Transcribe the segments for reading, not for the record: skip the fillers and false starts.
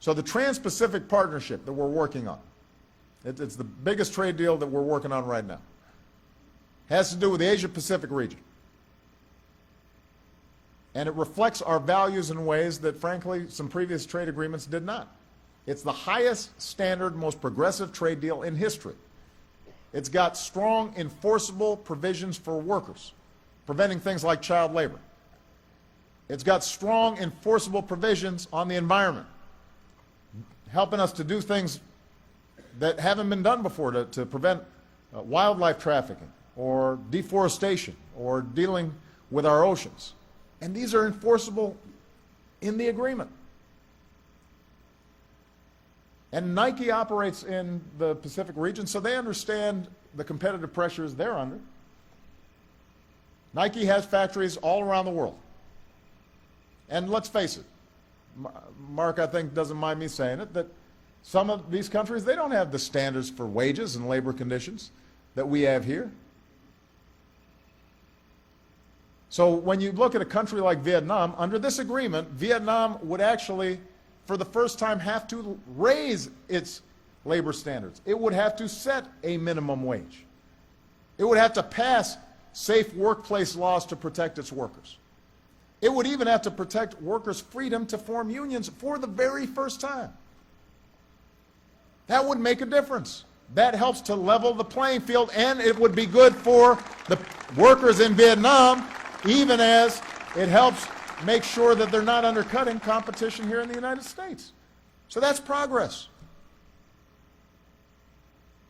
So the Trans-Pacific Partnership that we're working on, it's the biggest trade deal that we're working on right now, has to do with the Asia-Pacific region. And it reflects our values in ways that, frankly, some previous trade agreements did not. It's the highest standard, most progressive trade deal in history. It's got strong enforceable provisions for workers, preventing things like child labor. It's got strong enforceable provisions on the environment, helping us to do things that haven't been done before to prevent wildlife trafficking or deforestation or dealing with our oceans. And these are enforceable in the agreement. And Nike operates in the Pacific region, so they understand the competitive pressures they're under. Nike has factories all around the world. And let's face it, Mark, I think, doesn't mind me saying it, that some of these countries, they don't have the standards for wages and labor conditions that we have here. So when you look at a country like Vietnam, under this agreement, Vietnam would actually, for the first time, have to raise its labor standards. It would have to set a minimum wage. It would have to pass safe workplace laws to protect its workers. It would even have to protect workers' freedom to form unions for the very first time. That would make a difference. That helps to level the playing field, and it would be good for the workers in Vietnam, even as it helps make sure that they're not undercutting competition here in the United States. So that's progress.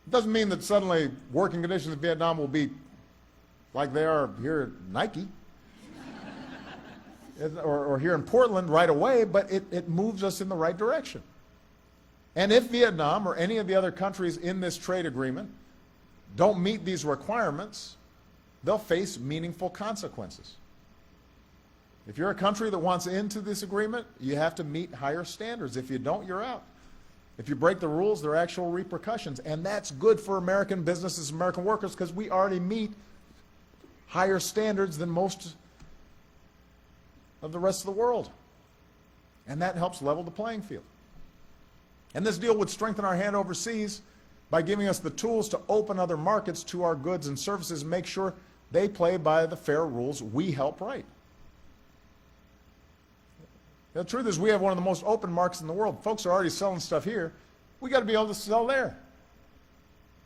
It doesn't mean that suddenly working conditions in Vietnam will be like they are here at Nike or here in Portland right away, but it moves us in the right direction. And if Vietnam or any of the other countries in this trade agreement don't meet these requirements, they'll face meaningful consequences. If you're a country that wants into this agreement, you have to meet higher standards. If you don't, you're out. If you break the rules, there are actual repercussions. And that's good for American businesses, American workers, because we already meet higher standards than most of the rest of the world. And that helps level the playing field. And this deal would strengthen our hand overseas by giving us the tools to open other markets to our goods and services and make sure they play by the fair rules we help write. The truth is, we have one of the most open markets in the world. Folks are already selling stuff here. We got to be able to sell there.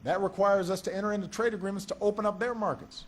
That requires us to enter into trade agreements to open up their markets.